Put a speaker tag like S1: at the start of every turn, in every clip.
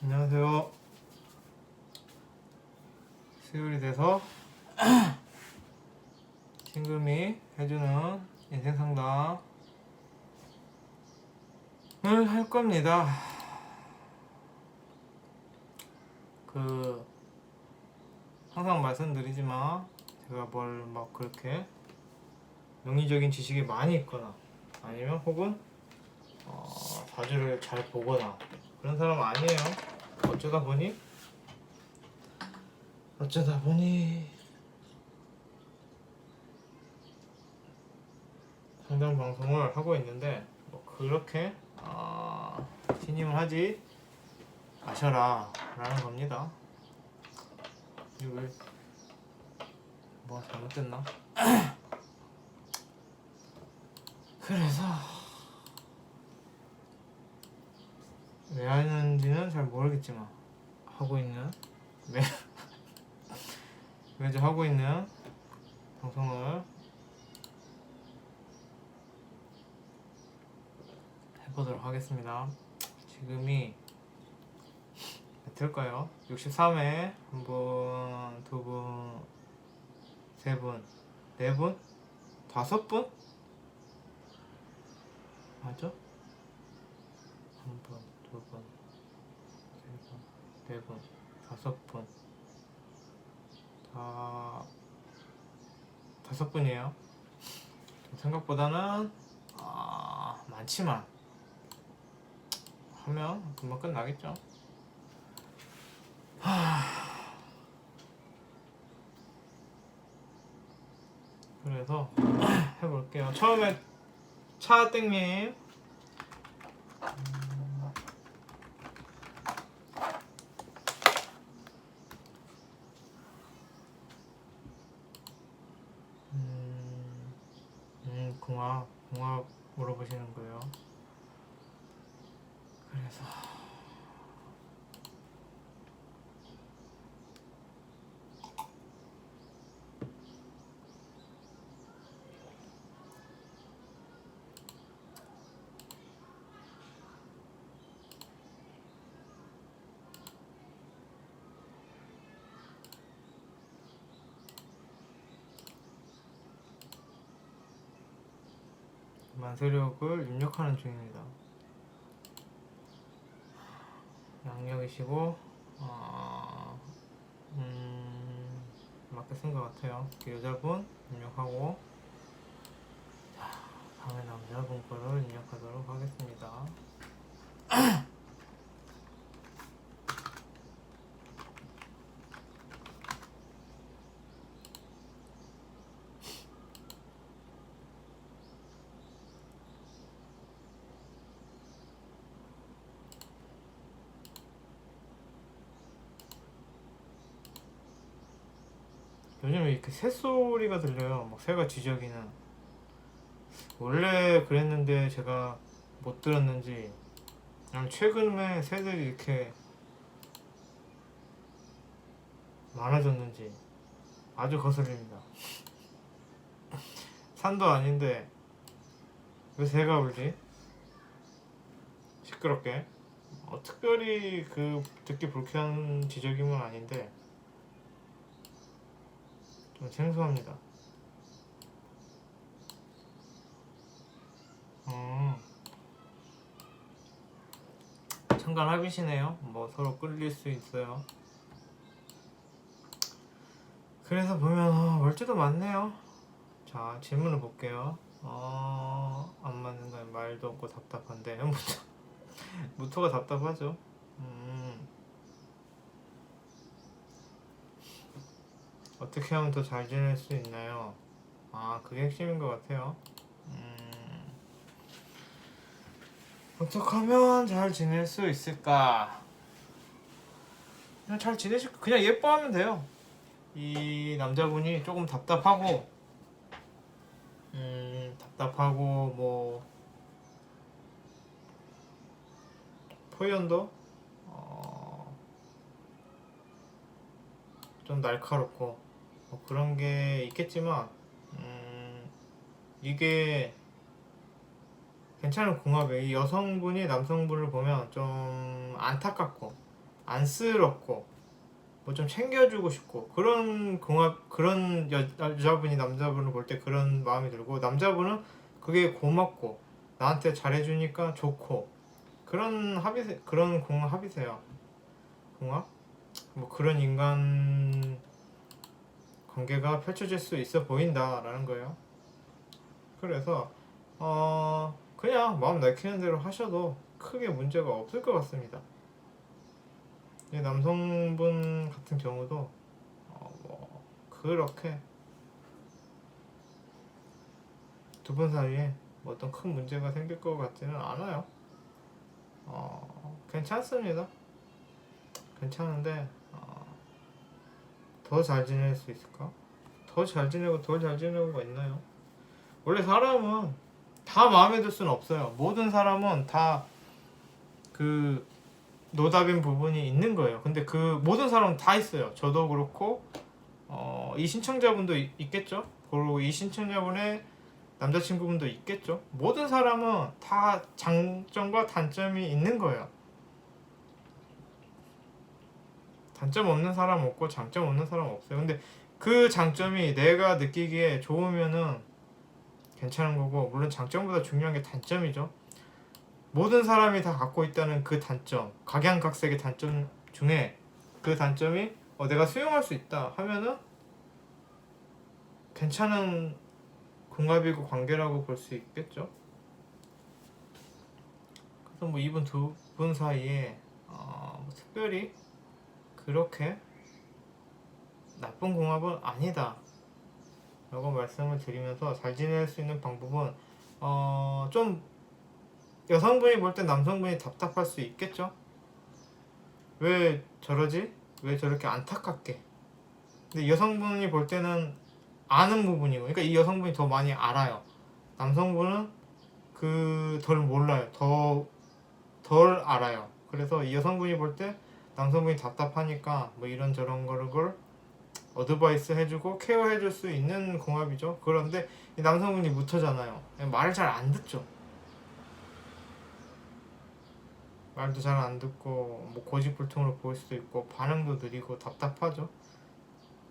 S1: 안녕하세요. 수요일이 돼서 친금이 해주는 인생 상담을 할 겁니다. 항상 말씀드리지만 제가 뭘 막 그렇게 명리적인 지식이 많이 있거나 아니면 혹은 사주를 잘 보거나 그런 사람 아니에요. 어쩌다 보니 상담 방송을 하고 있는데 뭐 그렇게 신임을 하지 마셔라 라는 겁니다. 이거 뭐가 잘못됐나? 그래서 왜 하는지는 잘 모르겠지만 매주 하고 있는 방송을 해보도록 하겠습니다. 지금이 몇일까요? 63회 한 분, 두 분, 세 분, 네 분, 다섯 분? 맞아? 한 분, 두 분, 세 분, 네 분, 다섯 분, 다섯 분이에요. 생각보다는 많지만 하면 금방 끝나겠죠. 그래서 해볼게요. 처음에 차땡님 궁합 물어보시는 거예요. 그래서 만세력을 입력하는 중입니다. 양력이시고 맞게 쓴 것 같아요. 여자분 입력하고 다음에 남자분 거를 입력하도록 하겠습니다. 요즘에 이렇게 새소리가 들려요. 막 새가 쥐저기는. 원래 그랬는데 제가 못 들었는지 아니면 최근에 새들이 이렇게 많아졌는지 아주 거슬립니다. 산도 아닌데 왜 새가 울지? 시끄럽게. 특별히 듣기 불쾌한 지적임은 아닌데 좀 생소합니다. 잠깐 합의시네요. 뭐 서로 끌릴 수 있어요. 그래서 보면 월주도 많네요. 자, 질문을 볼게요. 안 맞는 건 말도 없고 답답한데 무토가 답답하죠. 어떻게 하면 더 잘 지낼 수 있나요? 그게 핵심인 것 같아요. 어떻게 하면 잘 지낼 수 있을까? 그냥 예뻐하면 돼요. 이 남자분이 조금 답답하고 뭐 표현도 좀 날카롭고 뭐 그런 게 있겠지만 이게 괜찮은 궁합이에요. 이 여성분이 남성분을 보면 좀 안타깝고 안쓰럽고 뭐 좀 챙겨주고 싶고 그런 그런 여자분이 남자분을 볼 때 그런 마음이 들고, 남자분은 그게 고맙고 나한테 잘해주니까 좋고, 그런 그런 궁합이세요. 궁합? 뭐 그런 인간 관계가 펼쳐질 수 있어 보인다라는 거예요. 그래서 그냥 마음 내키는 대로 하셔도 크게 문제가 없을 것 같습니다. 남성분 같은 경우도 뭐 그렇게 두 분 사이에 뭐 어떤 큰 문제가 생길 것 같지는 않아요. 괜찮습니다. 괜찮은데 더 잘 지낼 수 있을까? 더 잘 지내고 덜 잘 지내고가 있나요? 원래 사람은 다 마음에 들 수는 없어요. 모든 사람은 다 그 노답인 부분이 있는 거예요. 근데 그 모든 사람은 다 있어요. 저도 그렇고 이 신청자분도 있겠죠. 그리고 이 신청자분의 남자친구분도 있겠죠. 모든 사람은 다 장점과 단점이 있는 거예요. 단점 없는 사람 없고 장점 없는 사람 없어요. 근데 그 장점이 내가 느끼기에 좋으면은 괜찮은 거고, 물론 장점보다 중요한 게 단점이죠. 모든 사람이 다 갖고 있다는 그 단점, 각양각색의 단점 중에 그 단점이 내가 수용할 수 있다 하면은 괜찮은 궁합이고 관계라고 볼 수 있겠죠. 그래서 뭐 이분 두 분 사이에 뭐 특별히 그렇게 나쁜 궁합은 아니다 라고 말씀을 드리면서, 잘 지낼 수 있는 방법은 좀 여성분이 볼 때 남성분이 답답할 수 있겠죠. 왜 저러지? 왜 저렇게 안타깝게? 근데 여성분이 볼 때는 아는 부분이고, 그러니까 이 여성분이 더 많이 알아요. 남성분은 덜 몰라요. 덜 알아요. 그래서 이 여성분이 볼 때 남성분이 답답하니까 뭐 이런저런 걸 어드바이스 해주고 케어해줄 수 있는 궁합이죠. 그런데 이 남성분이 무터잖아요. 말을 잘 안 듣죠. 말도 잘 안 듣고 뭐 고집불통으로 보일 수도 있고 반응도 느리고 답답하죠.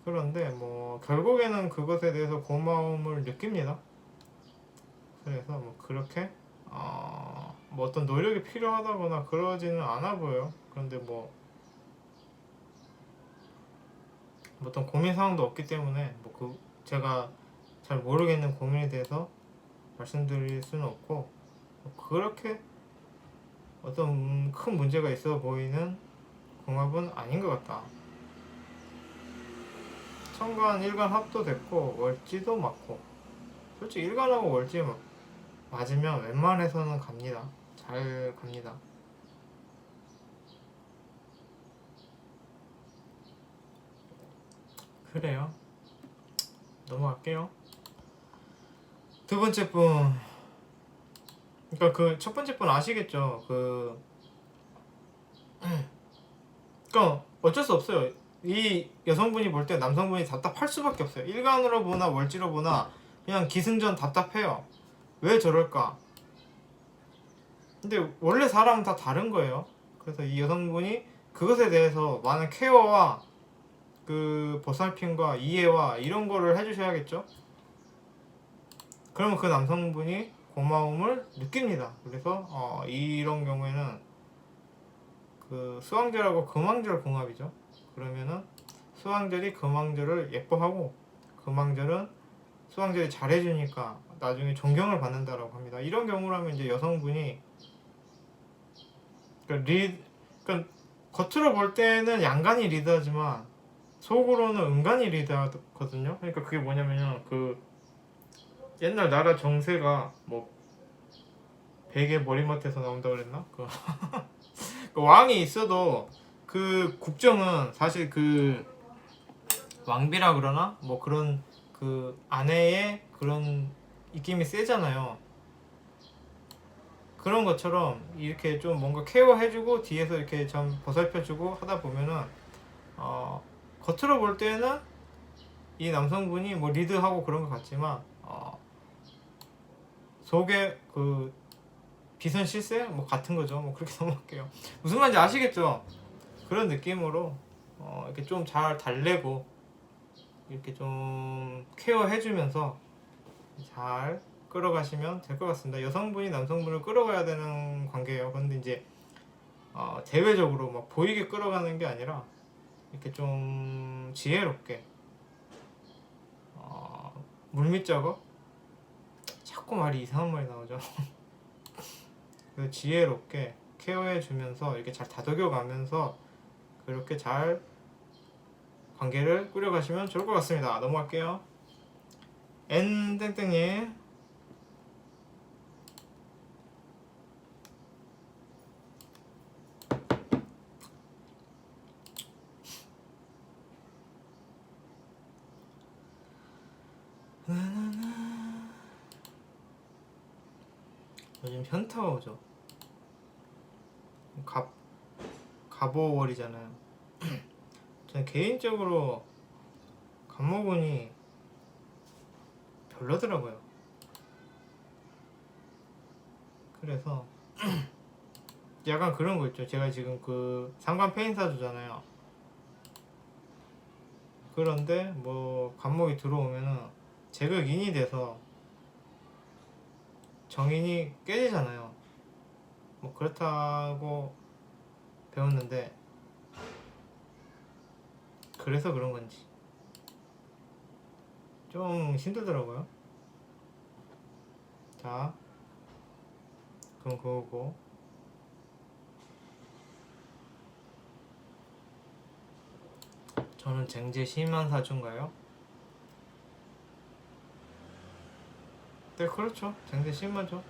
S1: 그런데 뭐 결국에는 그것에 대해서 고마움을 느낍니다. 그래서 뭐 그렇게 뭐 어떤 노력이 필요하다거나 그러지는 않아 보여요. 그런데 뭐 어떤 고민 사항도 없기 때문에 뭐 제가 잘 모르겠는 고민에 대해서 말씀드릴 수는 없고, 뭐 그렇게 어떤 큰 문제가 있어 보이는 궁합은 아닌 것 같다. 천간 일간 합도 됐고 월지도 맞고, 솔직히 일간하고 월지 맞으면 웬만해서는 갑니다. 잘 갑니다. 그래요. 넘어갈게요. 두 번째 분, 그러니까 그 첫 번째 분 아시겠죠? 그러니까 어쩔 수 없어요. 이 여성분이 볼 때 남성분이 답답할 수밖에 없어요. 일간으로 보나 월지로 보나 그냥 기승전 답답해요. 왜 저럴까? 근데 원래 사람은 다 다른 거예요. 그래서 이 여성분이 그것에 대해서 많은 케어와 보살핌과 이해와 이런 거를 해주셔야겠죠. 그러면 그 남성분이 고마움을 느낍니다. 그래서 이런 경우에는 수왕절하고 금왕절 궁합이죠. 그러면은 수왕절이 금왕절을 예뻐하고, 금왕절은 수왕절이 잘해주니까 나중에 존경을 받는다라고 합니다. 이런 경우라면 이제 여성분이 그러니까 겉으로 볼 때는 양간이 리드하지만 속으로는 은간이 리드하거든요. 그러니까 그게 뭐냐면요, 옛날 나라 정세가 뭐 베개 머리맡에서 나온다 그랬나? 그 왕이 있어도 그 국정은 사실 왕비라 그러나 뭐 그런 아내의 그런 입김이 세잖아요. 그런 것처럼 이렇게 좀 뭔가 케어해주고 뒤에서 이렇게 좀 보살펴주고 하다 보면은 겉으로 볼 때는 이 남성분이 뭐 리드하고 그런 것 같지만 속에 비선 실세 뭐 같은 거죠. 뭐 그렇게 넘어갈게요. 무슨 말인지 아시겠죠? 그런 느낌으로 이렇게 좀 잘 달래고 이렇게 좀 케어해주면서 잘 끌어가시면 될 것 같습니다. 여성분이 남성분을 끌어가야 되는 관계예요. 그런데 이제 대외적으로 막 보이게 끌어가는 게 아니라 이렇게 좀 지혜롭게 물밑 작업? 자꾸 말이 이상한 말이 나오죠. 그래서 지혜롭게 케어해주면서 이렇게 잘 다독여가면서 그렇게 잘 관계를 꾸려가시면 좋을 것 같습니다. 넘어갈게요. N 땡땡님 요즘 현타가 오죠. 갑오월이잖아요. 저는 개인적으로 갑목운이 별로더라고요. 그래서 약간 그런 거 있죠. 제가 지금 그 상관 페인사주잖아요. 그런데 뭐 갑목이 들어오면은 제극인이 돼서 정인이 깨지잖아요. 뭐 그렇다고 배웠는데 그래서 그런 건지 좀 힘들더라고요. 자, 그럼 그거고 저는 쟁제 심한사주인가요? 네, 그렇죠. 쟁제 심하죠.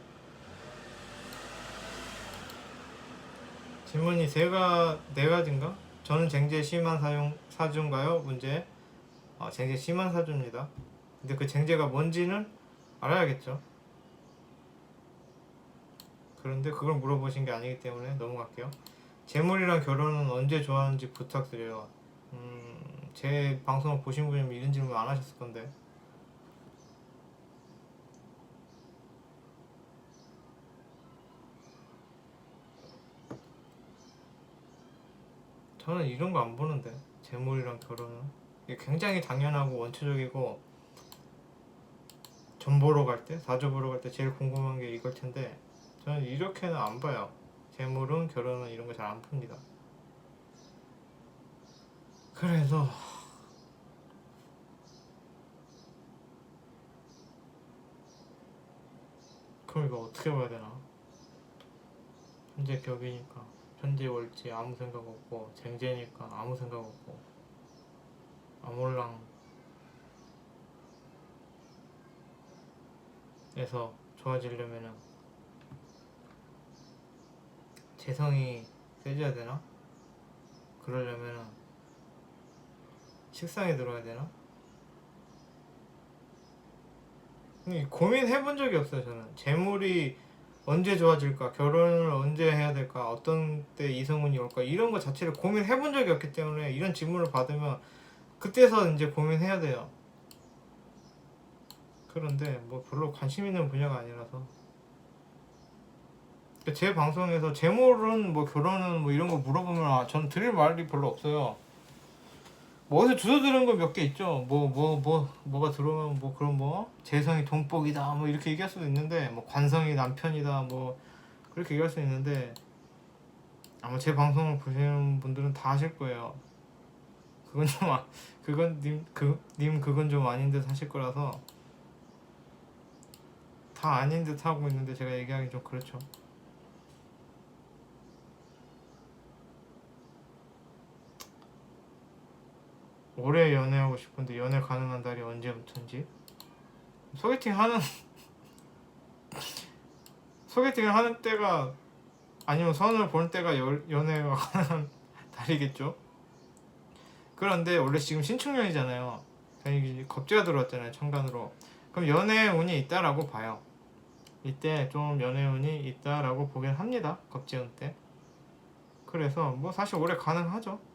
S1: 질문이 네 가지인가? 저는 쟁제 심한 사주인가요? 문제. 쟁제 심한 사주입니다. 근데 그 쟁제가 뭔지는 알아야겠죠. 그런데 그걸 물어보신 게 아니기 때문에 넘어갈게요. 재물이랑 결혼은 언제 좋아하는지 부탁드려요. 제 방송을 보신 분이면 이런 질문 안 하셨을 건데. 저는 이런 거 안 보는데. 재물이랑 결혼은 이게 굉장히 당연하고 원초적이고 점 보러 갈 때, 사주 보러 갈 때 제일 궁금한 게 이걸 텐데 저는 이렇게는 안 봐요. 재물은 결혼은 이런 거 잘 안 풉니다. 그래서 그럼 이거 어떻게 봐야 되나? 현재 격이니까 현재 월지 아무 생각 없고 쟁제니까 아무 생각 없고 아몰랑에서 좋아지려면은 재성이 세져야 되나? 그러려면은 식상에 들어야 되나? 고민해본 적이 없어요. 저는 재물이 언제 좋아질까, 결혼을 언제 해야 될까, 어떤 때 이성운이 올까 이런 거 자체를 고민해본 적이 없기 때문에 이런 질문을 받으면 그때서 이제 고민해야 돼요. 그런데 뭐 별로 관심 있는 분야가 아니라서 제 방송에서 재물은 뭐 결혼은 뭐 이런 거 물어보면 저는 드릴 말이 별로 없어요. 뭐 어디서 주워 들은 거 몇 개 있죠. 뭐가 들어오면 뭐 그런 뭐 재성이 돈복이다 뭐 이렇게 얘기할 수도 있는데 뭐 관성이 남편이다 뭐 그렇게 얘기할 수 있는데 아마 제 방송을 보시는 분들은 다 아실 거예요. 그건 좀 그건 님 그건 좀 아닌 듯 하실 거라서 다 아닌 듯 하고 있는데 제가 얘기하기 좀 그렇죠. 오래 연애하고 싶은데 연애 가능한 달이 언제부터인지 소개팅을 하는 때가 아니면 선을 보는 때가 연애가 가능한 달이겠죠. 그런데 원래 지금 신축년이잖아요. 겁재가 들어왔잖아요, 천간으로. 그럼 연애 운이 있다라고 봐요. 이때 좀 연애 운이 있다라고 보긴 합니다, 겁재운 때. 그래서 뭐 사실 올해 가능하죠.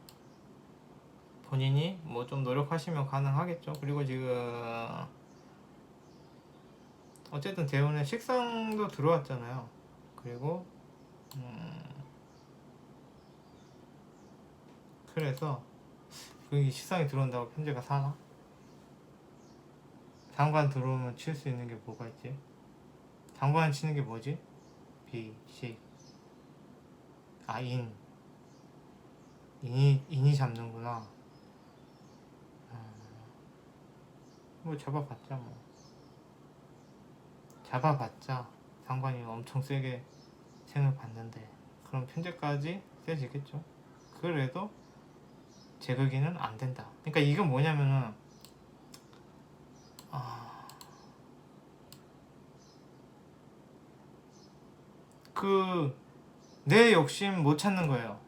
S1: 본인이 뭐 좀 노력하시면 가능하겠죠. 그리고 지금 어쨌든 대운에 식상도 들어왔잖아요. 그리고 그래서 그 식상이 들어온다고 편제가 사나? 상관 들어오면 칠 수 있는 게 뭐가 있지? 상관 치는 게 뭐지? 비, 식, 아, 인이 잡는구나. 뭐 잡아봤자 상관이 엄청 세게 생을 받는데 그럼 편제까지 세지겠죠. 그래도 제거기는 안 된다. 그러니까 이건 뭐냐면은 내 욕심 못 찾는 거예요.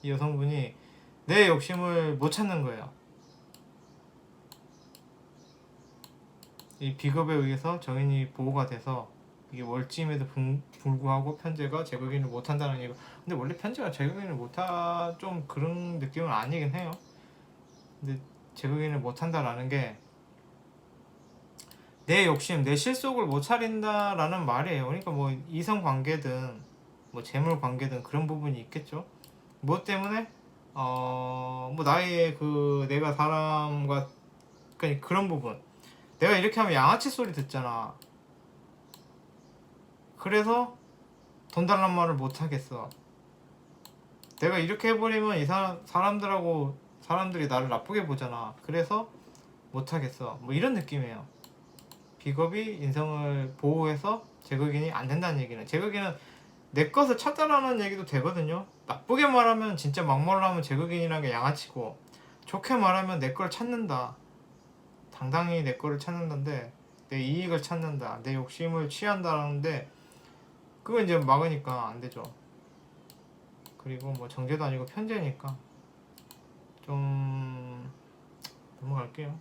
S1: 이 여성분이 내 욕심을 못 찾는 거예요. 이 비겁에 의해서 정인이 보호가 돼서 이게 월지임에도 불구하고 편제가 제거기를 못한다는 얘기. 근데 원래 편제가 제거기를 못하 좀 그런 느낌은 아니긴 해요. 근데 제거기를 못한다라는 게 내 욕심, 내 실속을 못 차린다라는 말이에요. 그러니까 뭐 이성 관계든 뭐 재물 관계든 그런 부분이 있겠죠. 뭐 때문에 뭐 나의 내가 사람과 그러니까 그런 부분. 내가 이렇게 하면 양아치 소리 듣잖아. 그래서 돈 달란 말을 못 하겠어. 내가 이렇게 해버리면 이 사람들이 나를 나쁘게 보잖아. 그래서 못 하겠어. 뭐 이런 느낌이에요. 비겁이 인성을 보호해서 제거기이 안 된다는 얘기는, 제거기는 내 것을 찾아라는 얘기도 되거든요. 나쁘게 말하면 진짜 막말로 하면 제거기이라는 게 양아치고, 좋게 말하면 내 걸 찾는다. 당당히 내 거를 찾는다는데, 내 이익을 찾는다. 내 욕심을 취한다라는데, 그건 이제 막으니까 안 되죠. 그리고 뭐 정제도 아니고 편제니까 좀 넘어갈게요.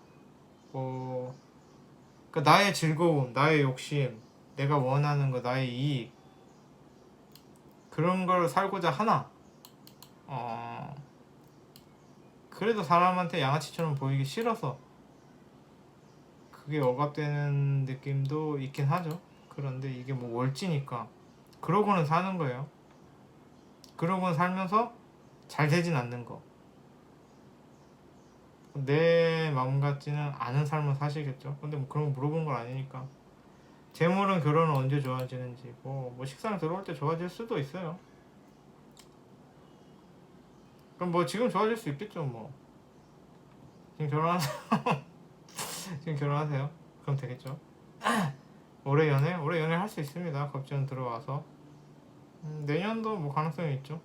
S1: 그러니까 나의 즐거움, 나의 욕심, 내가 원하는 거, 나의 이익, 그런 걸 살고자 하나, 그래도 사람한테 양아치처럼 보이기 싫어서 그게 억압되는 느낌도 있긴 하죠. 그런데 이게 뭐 월지니까 그러고는 사는 거예요. 그러고는 살면서 잘 되진 않는 거. 내 마음 같지는 않은 삶을 사시겠죠. 근데 뭐 그런 거 물어본 건 아니니까. 재물은 결혼은 언제 좋아지는지, 뭐 식상 들어올 때 좋아질 수도 있어요. 그럼 뭐 지금 좋아질 수 있겠죠. 뭐 지금 결혼하세요. 지금 결혼하세요. 그럼 되겠죠. 올해 연애 할 수 있습니다. 겁전 들어와서 내년도 뭐 가능성이 있죠.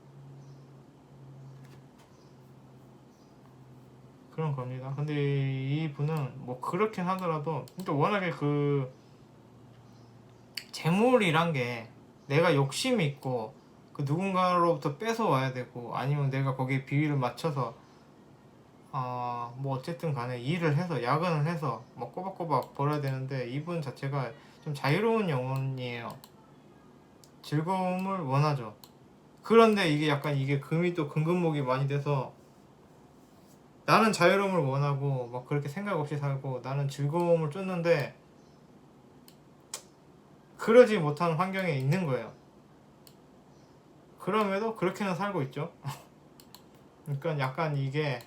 S1: 그런 겁니다. 근데 이 분은 뭐 그렇긴 하더라도 또 워낙에 재물이란 게 내가 욕심이 있고 누군가로부터 뺏어 와야 되고, 아니면 내가 거기에 비위를 맞춰서 뭐 어쨌든 간에 일을 해서 야근을 해서 뭐 꼬박꼬박 벌어야 되는데, 이분 자체가 좀 자유로운 영혼이에요. 즐거움을 원하죠. 그런데 이게 약간 금이 또 금근목이 많이 돼서 나는 자유로움을 원하고 막 그렇게 생각 없이 살고 나는 즐거움을 쫓는데 그러지 못하는 환경에 있는 거예요. 그럼에도 그렇게는 살고 있죠. 그러니까 약간 이게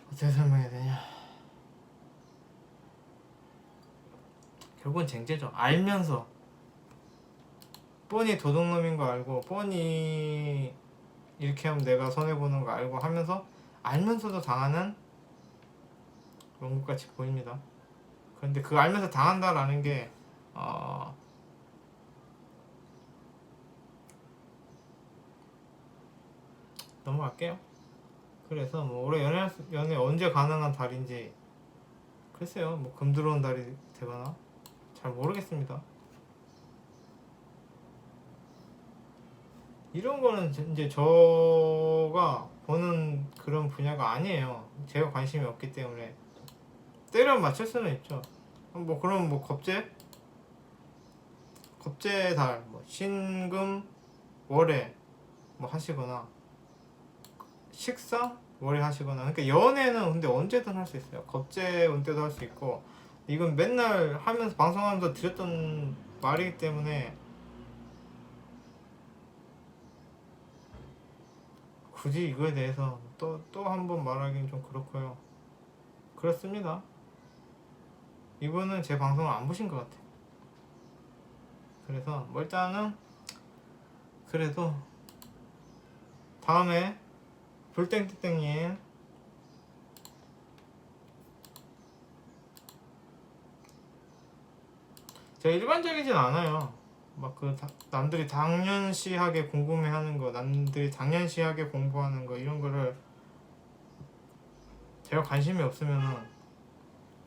S1: 어떻게 설명해야 되냐, 결국은 쟁제죠. 알면서 뻔히 도둑놈인 거 알고, 뻔히 이렇게 하면 내가 손해보는 거 알고 하면서 알면서도 당하는 원국같이 보입니다. 그런데 그 알면서 당한다라는 게 넘어갈게요. 그래서 뭐 올해 연애 언제 가능한 달인지 글쎄요. 뭐 금 들어온 달이 되거나 잘 모르겠습니다. 이런 거는 이제 저가 보는 그런 분야가 아니에요. 제가 관심이 없기 때문에. 때려 맞출 수는 있죠. 뭐 그럼 뭐 겁재달, 뭐 신금 월에 뭐 하시거나, 식상 월에 하시거나. 그러니까 연애는 근데 언제든 할 수 있어요. 겁재 운 때도 할 수 있고. 이건 맨날 하면서 방송하면서 드렸던 말이기 때문에 굳이 이거에 대해서 또 한 번 말하기는 좀 그렇고요. 그렇습니다. 이분은 제 방송을 안 보신 것 같아요. 그래서 뭐 일단은 그래도 다음에 불땡땡님 제가 일반적이진 않아요. 막 그 남들이 당연시하게 궁금해하는 거, 남들이 당연시하게 공부하는 거 이런 거를 제가 관심이 없으면은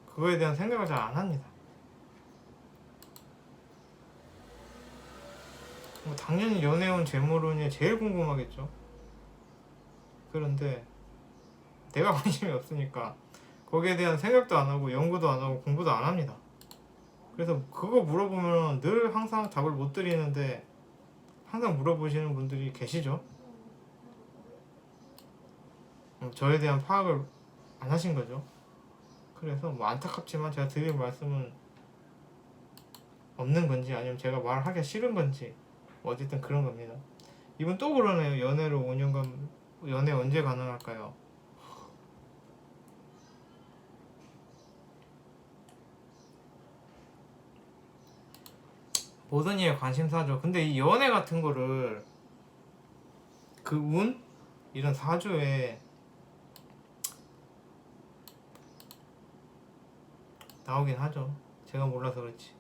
S1: 그거에 대한 생각을 잘 안 합니다. 뭐 당연히 연애운 재물운이 제일 궁금하겠죠. 그런데 내가 관심이 없으니까 거기에 대한 생각도 안 하고 연구도 안 하고 공부도 안 합니다. 그래서 그거 물어보면 늘 항상 답을 못 드리는데 항상 물어보시는 분들이 계시죠. 저에 대한 파악을 안 하신 거죠. 그래서 뭐 안타깝지만 제가 드릴 말씀은 없는 건지 아니면 제가 말하기 싫은 건지 뭐 어쨌든 그런 겁니다. 이분 또 그러네요. 연애를 5년간 연애 언제 가능할까요? 모든 일에 관심사죠. 근데 이 연애 같은 거를 그 운? 이런 사주에 나오긴 하죠. 제가 몰라서 그렇지.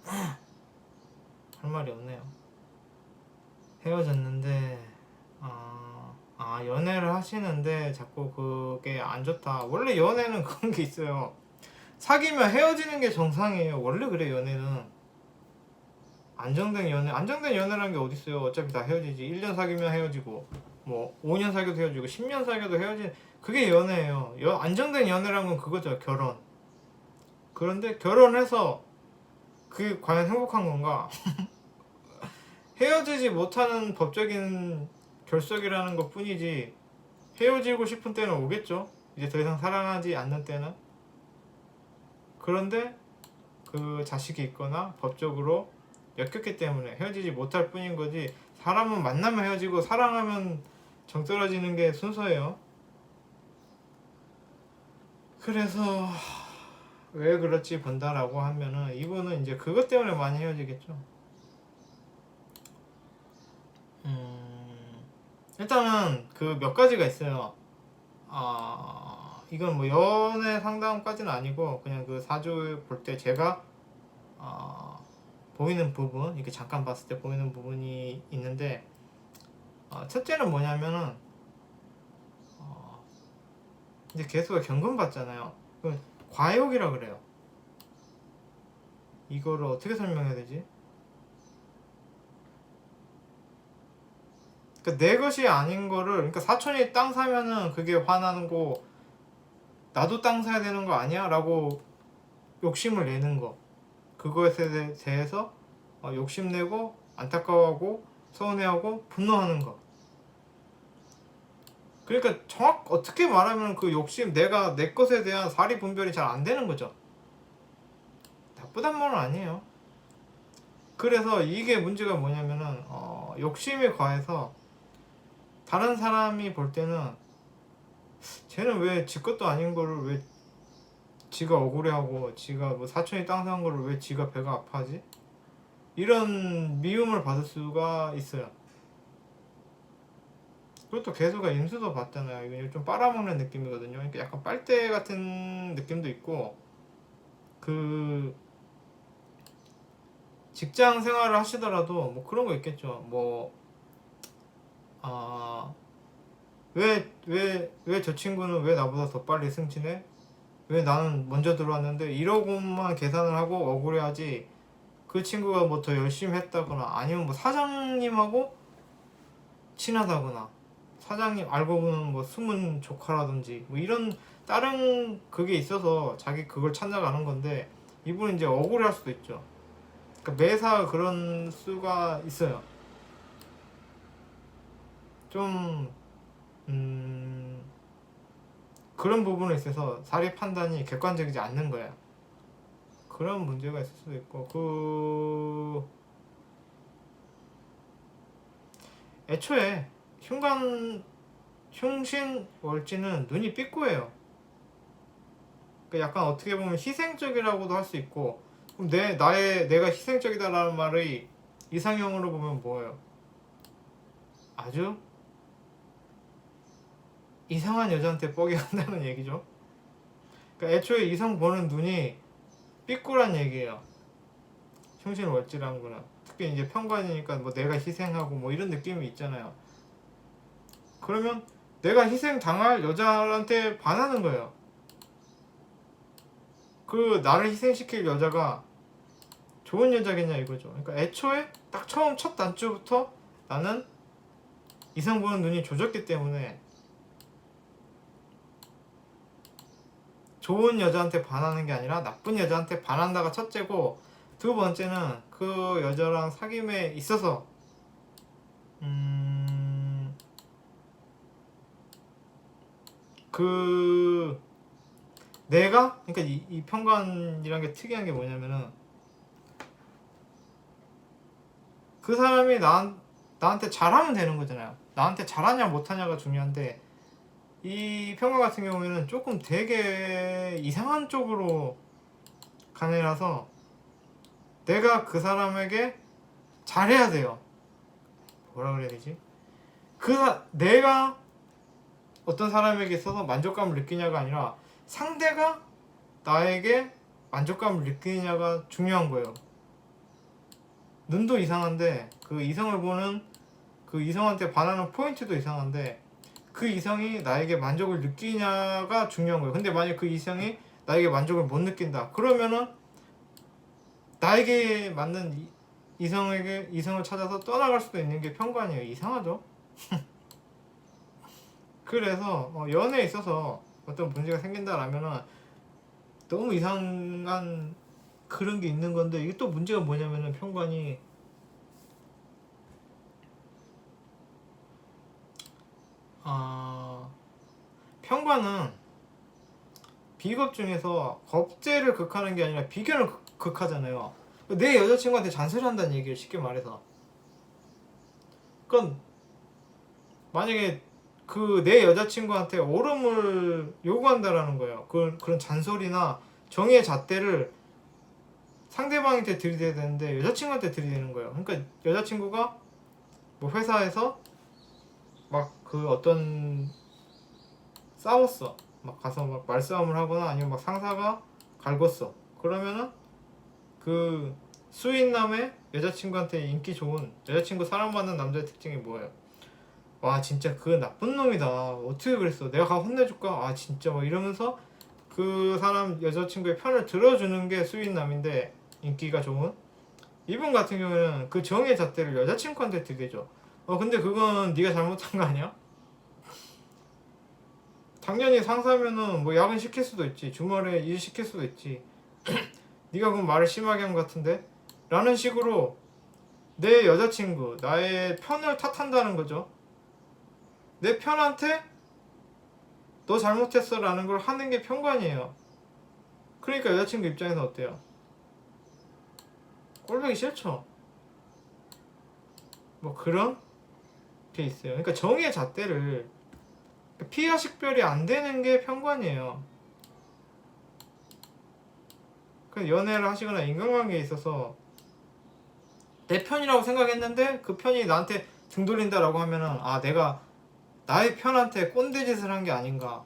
S1: 할 말이 없네요. 헤어졌는데 연애를 하시는데 자꾸 그게 안 좋다. 원래 연애는 그런 게 있어요. 사귀면 헤어지는 게 정상이에요. 원래 그래 연애는. 안정된 연애라는 게 어딨어요. 어차피 다 헤어지지. 1년 사귀면 헤어지고 뭐 5년 사귀어도 헤어지고 10년 사귀어도 헤어진 그게 연애예요. 안정된 연애란 건 그거죠. 결혼. 그런데 결혼해서 그게 과연 행복한 건가? 헤어지지 못하는 법적인 결석이라는 것 뿐이지 헤어지고 싶은 때는 오겠죠. 이제 더 이상 사랑하지 않는 때는. 그런데 그 자식이 있거나 법적으로 엮였기 때문에 헤어지지 못할 뿐인 거지. 사람은 만나면 헤어지고 사랑하면 정 떨어지는 게 순서예요. 그래서 왜 그렇지 본다라고 하면은 이분은 이제 그것 때문에 많이 헤어지겠죠. 일단은 그 몇 가지가 있어요. 이건 뭐 연애 상담까지는 아니고 그냥 그 사주 볼 때 제가 보이는 부분, 이렇게 잠깐 봤을 때 보이는 부분이 있는데 첫째는 뭐냐면은 이제 개수가 경금 받잖아요. 그럼 과욕이라 그래요. 이거를 어떻게 설명해야 되지? 그러니까 내 것이 아닌 거를, 그러니까 사촌이 땅 사면은 그게 화나는 거, 나도 땅 사야 되는 거 아니야? 라고 욕심을 내는 거. 그거에 대해서 욕심내고 안타까워하고 서운해하고 분노하는 거. 그러니까 어떻게 말하면 그 욕심, 내가 내 것에 대한 사리 분별이 잘 안 되는 거죠. 나쁘단 말은 아니에요. 그래서 이게 문제가 뭐냐면은 욕심이 과해서 다른 사람이 볼 때는 쟤는 왜 지 것도 아닌 거를 왜 지가 억울해하고 지가 뭐 사촌이 땅 산 거를 왜 지가 배가 아파하지? 이런 미움을 받을 수가 있어요. 그것도 개수가 임수도 봤잖아요. 이거 좀 빨아먹는 느낌이거든요. 그러니까 약간 빨대 같은 느낌도 있고 그 직장 생활을 하시더라도 뭐 그런 거 있겠죠. 뭐 왜 저 친구는 왜 나보다 더 빨리 승진해? 왜 나는 먼저 들어왔는데 이러고만 계산을 하고 억울해하지. 그 친구가 뭐 더 열심히 했다거나 아니면 뭐 사장님하고 친하다거나 사장님 알고 보면 뭐 숨은 조카라든지 뭐 이런 다른 그게 있어서 자기 그걸 찾아가는 건데 이분은 이제 억울할 수도 있죠. 그러니까 매사 그런 수가 있어요. 좀 그런 부분에 있어서 사리 판단이 객관적이지 않는 거야. 그런 문제가 있을 수도 있고 애초에 흉신월지는 눈이 삐꾸예요. 그러니까 약간 어떻게 보면 희생적이라고도 할 수 있고, 그럼 내가 희생적이다라는 말의 이상형으로 보면 뭐예요? 아주 이상한 여자한테 뻑이 간다는 얘기죠. 그러니까 애초에 이성 보는 눈이 삐꾸란 얘기예요. 흉신월지라는 거는. 특히 이제 편관이니까 뭐 내가 희생하고 뭐 이런 느낌이 있잖아요. 그러면 내가 희생 당할 여자한테 반하는 거예요. 그 나를 희생시킬 여자가 좋은 여자겠냐 이거죠. 그러니까 애초에 딱 처음 첫 단추부터 나는 이성 보는 눈이 조졌기 때문에 좋은 여자한테 반하는 게 아니라 나쁜 여자한테 반한다가 첫째고, 두 번째는 그 여자랑 사귐에 있어서 그 내가 그러니까 이 편관이란 게 특이한 게 뭐냐면은, 그 사람이 나한테 잘하면 되는 거잖아요. 나한테 잘하냐 못하냐가 중요한데, 이 편관 같은 경우에는 조금 되게 이상한 쪽으로 가는 애라서 내가 그 사람에게 잘해야 돼요. 뭐라 그래야 되지? 내가 어떤 사람에게 있어서 만족감을 느끼냐가 아니라 상대가 나에게 만족감을 느끼냐가 중요한 거예요. 눈도 이상한데 그 이성을 보는 그 이성한테 반하는 포인트도 이상한데 그 이성이 나에게 만족을 느끼냐가 중요한 거예요. 근데 만약 그 이성이 나에게 만족을 못 느낀다, 그러면은 나에게 맞는 이성을 찾아서 떠나갈 수도 있는 게 편관이에요. 이상하죠? 그래서 연애에 있어서 어떤 문제가 생긴다라면은 너무 이상한 그런 게 있는 건데, 이게 또 문제가 뭐냐면은 편관이 편관은 비겁 중에서 겁제를 극하는 게 아니라 비견을 극하잖아요. 내 여자친구한테 잔소리한다는 얘기를 쉽게 말해서. 그건 만약에 그 내 여자친구한테 오름을 요구한다라는 거예요. 그런 잔소리나 정의의 잣대를 상대방한테 들이대야 되는데 여자친구한테 들이대는 거예요. 그러니까 여자친구가 뭐 회사에서 막 그 어떤 싸웠어. 막 가서 막 말싸움을 하거나 아니면 막 상사가 갈궜어. 그러면은 그 수인남의 여자친구한테 인기 좋은 여자친구 사랑받는 남자의 특징이 뭐예요? 와 진짜 그 나쁜 놈이다. 어떻게 그랬어? 내가 가 혼내줄까? 아 진짜 막 이러면서 그 사람 여자친구의 편을 들어주는 게 수인남인데, 인기가 좋은 이분 같은 경우에는 그 정의 잣대를 여자친구한테 들이대죠. 근데 그건 네가 잘못한 거 아니야? 당연히 상사면은 뭐 야근 시킬 수도 있지, 주말에 일 시킬 수도 있지. 네가 그럼 말을 심하게 한 것 같은데? 라는 식으로 내 여자친구, 나의 편을 탓한다는 거죠. 내 편한테 너 잘못했어 라는 걸 하는 게 편관이에요. 그러니까 여자친구 입장에서 어때요? 꼴보기 싫죠. 뭐 그런 게 있어요. 그러니까 정의의 잣대를 피와 식별이 안 되는 게 편관이에요. 그 연애를 하시거나 인간관계에 있어서 내 편이라고 생각했는데 그 편이 나한테 등 돌린다라고 하면은 내가 나의 편한테 꼰대짓을 한 게 아닌가.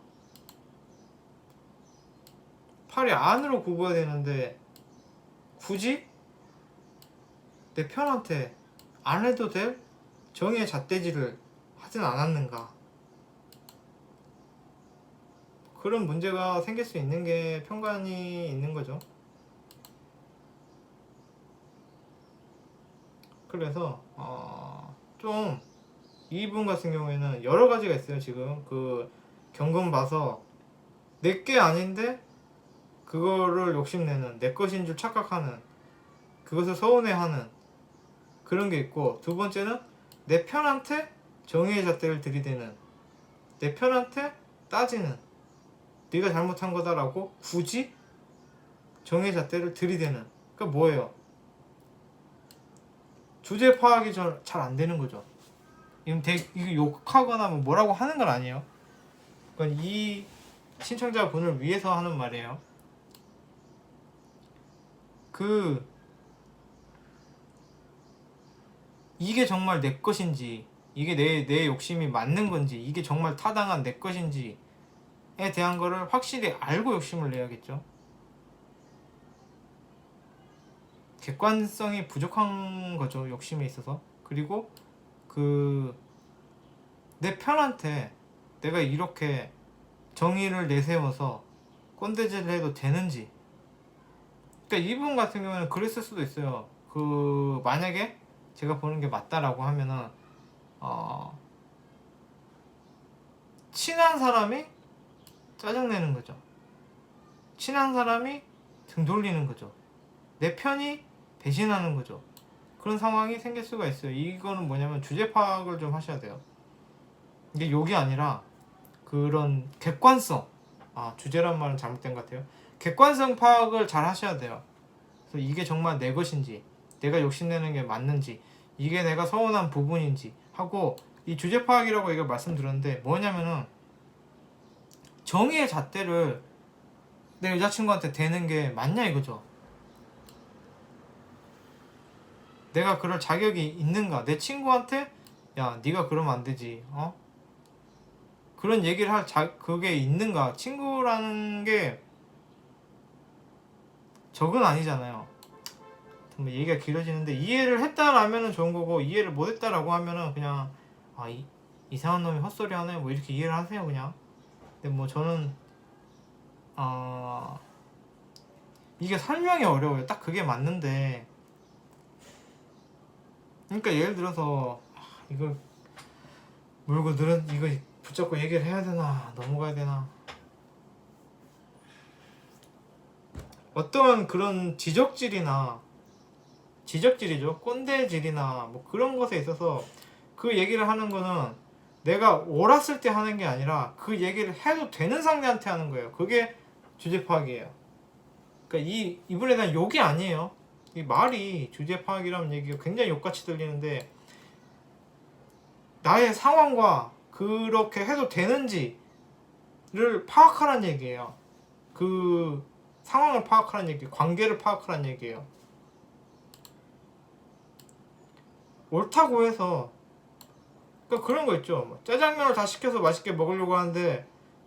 S1: 팔이 안으로 굽어야 되는데 굳이 내 편한테 안 해도 될 정의의 잣대질을 하진 않았는가. 그런 문제가 생길 수 있는 게 편관이 있는 거죠. 그래서 좀 이분 같은 경우에는 여러 가지가 있어요. 지금 그 경금 봐서 내게 아닌데 그거를 욕심내는, 내 것인 줄 착각하는, 그것을 서운해하는 그런 게 있고, 두 번째는 내 편한테 정의의 잣대를 들이대는, 내 편한테 따지는, 네가 잘못한 거다라고 굳이 정의의 잣대를 들이대는. 그러니까 뭐예요? 주제 파악이 잘 안 되는 거죠. 이거 욕하거나 뭐라고 하는 건 아니에요. 그건 이 신청자분을 위해서 하는 말이에요. 이게 정말 내 것인지, 이게 내 욕심이 맞는 건지, 이게 정말 타당한 내 것인지에 대한 거를 확실히 알고 욕심을 내야겠죠. 객관성이 부족한 거죠, 욕심에 있어서. 그리고 내 편한테 내가 이렇게 정의를 내세워서 꼰대질을 해도 되는지. 그러니까 이분 같은 경우는 그랬을 수도 있어요. 만약에 제가 보는 게 맞다라고 하면은 친한 사람이 짜증내는 거죠. 친한 사람이 등 돌리는 거죠. 내 편이 배신하는 거죠. 그런 상황이 생길 수가 있어요. 이거는 뭐냐면 주제 파악을 좀 하셔야 돼요. 이게 욕이 아니라 그런 객관성. 주제란 말은 잘못된 것 같아요. 객관성 파악을 잘 하셔야 돼요. 그래서 이게 정말 내 것인지, 내가 욕심내는 게 맞는지, 이게 내가 서운한 부분인지 하고, 이 주제 파악이라고 이거 말씀드렸는데 뭐냐면은 정의의 잣대를 내 여자친구한테 대는 게 맞냐 이거죠. 내가 그럴 자격이 있는가? 내 친구한테 야 네가 그러면 안 되지, 그런 얘기를 할 그게 있는가? 친구라는 게 적은 아니잖아요. 뭐 얘기가 길어지는데, 이해를 했다라면은 좋은 거고, 이해를 못했다라고 하면은 그냥 이상한 놈이 헛소리 하네 뭐 이렇게 이해를 하세요 그냥. 근데 뭐 저는 이게 설명이 어려워요. 딱 그게 맞는데, 그러니까 예를 들어서 이걸 물고 이거 붙잡고 얘기를 해야 되나 넘어가야 되나, 어떤 그런 지적질이죠, 꼰대질이나 뭐 그런 것에 있어서 그 얘기를 하는 거는 내가 옳았을 때 하는 게 아니라 그 얘기를 해도 되는 상대한테 하는 거예요. 그게 주제 파악이에요. 그러니까 이분에 대한 욕이 아니에요. 이 말이 주제 파악이라는 얘기가 굉장히 욕같이 들리는데, 나의 상황과 그렇게 해도 되는지를 파악하라는 얘기예요. 그 상황을 파악하라는 얘기, 관계를 파악하라는 얘기예요. 옳다고 해서, 그러니까 그런 거 있죠. 짜장면을 다 시켜서 맛있게 먹으려고 하는데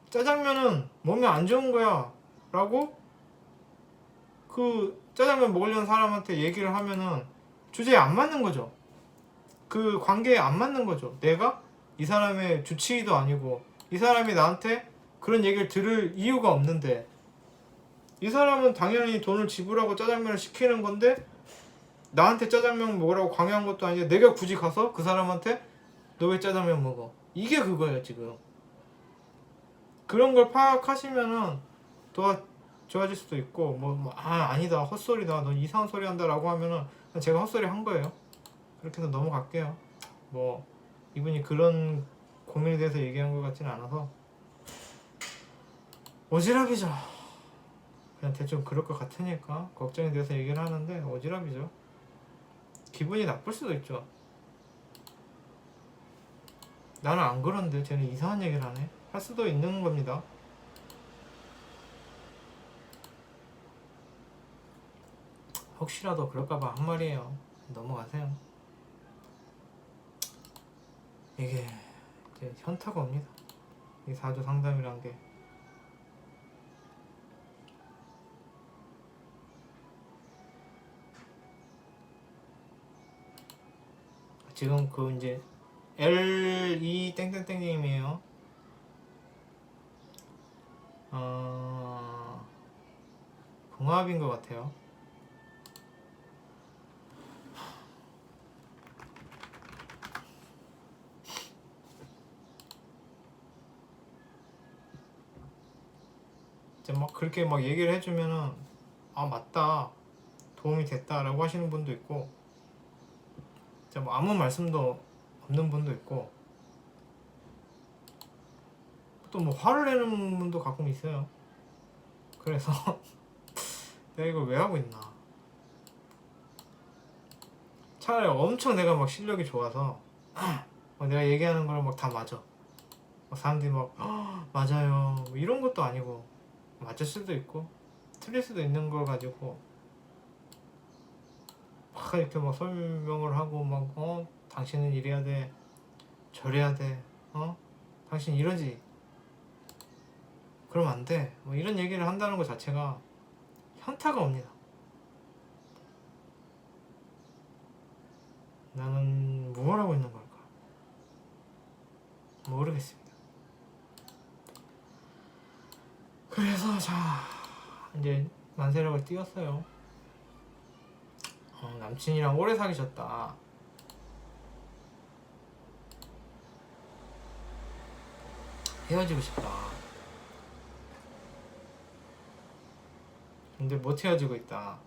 S1: 짜장면은 몸에 안 좋은 거야 라고 그 짜장면 먹으려는 사람한테 얘기를 하면은 주제에 안 맞는 거죠. 그 관계에 안 맞는 거죠. 내가 이 사람의 주치의도 아니고 이 사람이 나한테 그런 얘기를 들을 이유가 없는데, 이 사람은 당연히 돈을 지불하고 짜장면을 시키는 건데 나한테 짜장면 먹으라고 강요한 것도 아닌데 내가 굳이 가서 그 사람한테 너 왜 짜장면 먹어? 이게 그거예요 지금. 그런 걸 파악하시면은 좋아질 수도 있고, 아니다 헛소리다 너 이상한 소리 한다 라고 하면은 제가 헛소리 한 거예요. 그렇게 해서 넘어갈게요. 뭐 이분이 그런 고민에 대해서 얘기한 것 같지는 않아서 오지랖이죠. 그냥 대충 그럴 것 같으니까 걱정이 돼서 얘기를 하는데 오지랖이죠. 기분이 나쁠 수도 있죠. 나는 안 그런데 쟤는 이상한 얘기를 하네 할 수도 있는 겁니다. 혹시라도 그럴까봐 한 말이에요. 넘어가세요. 이게 이제 현타가 옵니다. 이 사주 상담이란 게. 지금 이제 L2 땡땡땡님이에요. 궁합인 것 같아요. 이제 그렇게 얘기를 해주면은 맞다 도움이 됐다라고 하시는 분도 있고, 아무 말씀도 없는 분도 있고, 또 화를 내는 분도 가끔 있어요. 그래서 내가 이걸 왜 하고 있나. 차라리 엄청 내가 실력이 좋아서 내가 얘기하는 걸 막 다 맞아. 사람들이 막 맞아요 뭐 이런 것도 아니고, 맞을 수도 있고 틀릴 수도 있는 걸 가지고 막 이렇게 막 설명을 하고 막 당신은 이래야 돼 저래야 돼 당신 이러지 그러면 안 돼 뭐 이런 얘기를 한다는 것 자체가 현타가 옵니다. 나는 뭘 하고 있는 걸까 모르겠습니다. 그래서 자 이제 만세력을 띄웠어요. 남친이랑 오래 사귀셨다. 헤어지고 싶다. 근데 못 헤어지고 있다.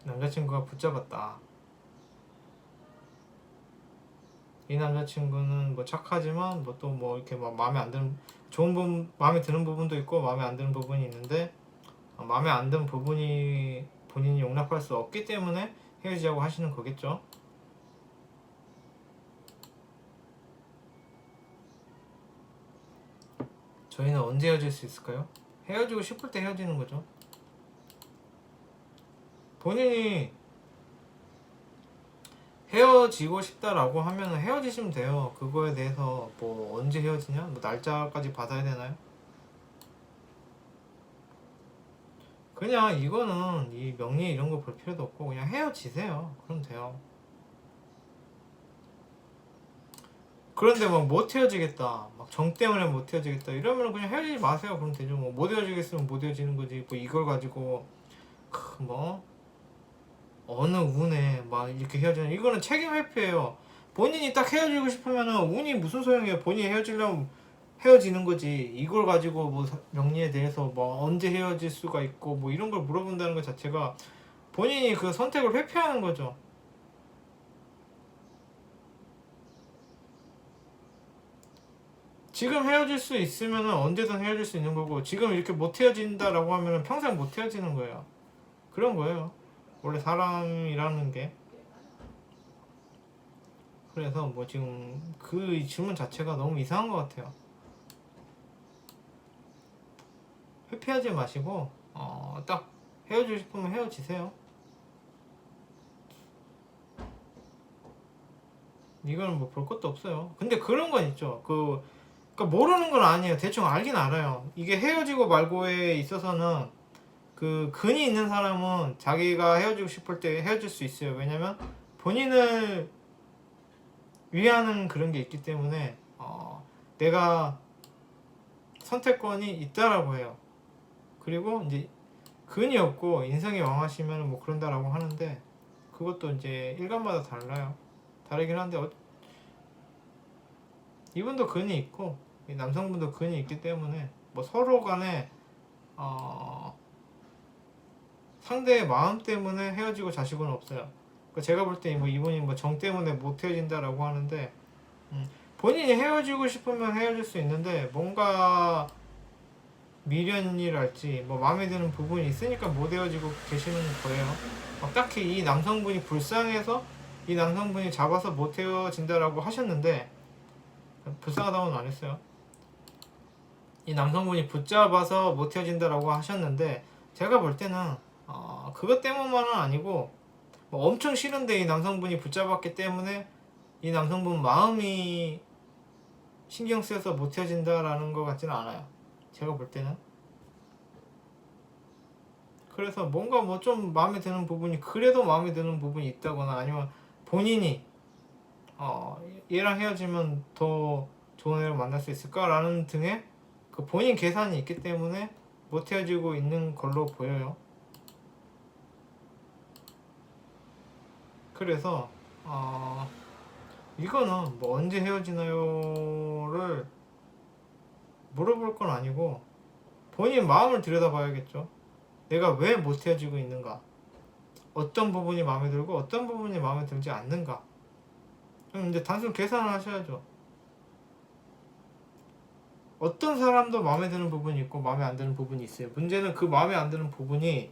S1: 남자친구가 붙잡았다. 이 남자친구는 뭐 착하지만 뭐 또 뭐 이렇게 막 마음에 안 드는 좋은 부분, 마음에 드는 부분도 있고 마음에 안 드는 부분이 있는데 마음에 안 드는 부분이 본인이 용납할 수 없기 때문에 헤어지자고 하시는 거겠죠. 저희는 언제 헤어질 수 있을까요? 헤어지고 싶을 때 헤어지는 거죠. 본인이 헤어지고 싶다라고 하면 헤어지시면 돼요. 그거에 대해서 뭐 언제 헤어지냐? 뭐 날짜까지 받아야 되나요? 그냥 이거는 이 명리 이런 거 볼 필요도 없고 그냥 헤어지세요. 그럼 돼요. 그런데 막 못 헤어지겠다, 막 정 때문에 못 헤어지겠다 이러면 그냥 헤어지지 마세요. 그럼 되죠. 뭐 못 헤어지겠으면 못 헤어지는 거지. 뭐 이걸 가지고 뭐 어느 운에 막 이렇게 헤어지는, 이거는 책임 회피예요. 본인이 딱 헤어지고 싶으면은 운이 무슨 소용이에요. 본인이 헤어지려면 헤어지는 거지. 이걸 가지고 뭐 명리에 대해서 뭐 언제 헤어질 수가 있고 뭐 이런 걸 물어본다는 것 자체가 본인이 그 선택을 회피하는 거죠. 지금 헤어질 수 있으면 언제든 헤어질 수 있는 거고, 지금 이렇게 못 헤어진다라고 하면 평생 못 헤어지는 거예요. 그런 거예요. 원래 사람이라는 게. 그래서 뭐 지금 그 질문 자체가 너무 이상한 것 같아요. 회피하지 마시고 딱 헤어지고 싶으면 헤어지세요. 이거는 뭐 볼 것도 없어요. 근데 그런 건 있죠. 그러니까 모르는 건 아니에요. 대충 알긴 알아요. 이게 헤어지고 말고에 있어서는 그 근이 있는 사람은 자기가 헤어지고 싶을 때 헤어질 수 있어요. 왜냐면 본인을 위하는 그런 게 있기 때문에 내가 선택권이 있다라고 해요. 그리고 이제 근이 없고 인성이 왕하시면 뭐 그런다라고 하는데, 그것도 이제 일간마다 달라요. 다르긴 한데 이분도 근이 있고 남성분도 근이 있기 때문에 뭐 서로 간에 상대의 마음 때문에 헤어지고 자식은 없어요. 그러니까 제가 볼 때 뭐 이분이 뭐 정 때문에 못 헤어진다라고 하는데, 본인이 헤어지고 싶으면 헤어질 수 있는데 뭔가 미련이랄지 뭐 마음에 드는 부분이 있으니까 못 헤어지고 계시는 거예요. 딱히 이 남성분이 불쌍해서 이 남성분이 잡아서 못 헤어진다라고 하셨는데, 불쌍하다고는 안 했어요. 이 남성분이 붙잡아서 못 헤어진다라고 하셨는데, 제가 볼 때는 그것 때문만은 아니고 뭐 엄청 싫은데 이 남성분이 붙잡았기 때문에 이 남성분 마음이 신경 쓰여서 못 헤어진다라는 것 같지는 않아요. 제가 볼 때는. 그래서 뭔가 뭐 좀 마음에 드는 부분이, 그래도 마음에 드는 부분이 있다거나, 아니면 본인이 얘랑 헤어지면 더 좋은 애를 만날 수 있을까라는 등의 그 본인 계산이 있기 때문에 못 헤어지고 있는 걸로 보여요. 그래서 이거는 뭐 언제 헤어지나요를 물어볼 건 아니고 본인 마음을 들여다봐야겠죠. 내가 왜 못 헤어지고 있는가, 어떤 부분이 마음에 들고 어떤 부분이 마음에 들지 않는가. 그럼 이제 단순 계산을 하셔야죠. 어떤 사람도 마음에 드는 부분이 있고 마음에 안 드는 부분이 있어요. 문제는 그 마음에 안 드는 부분이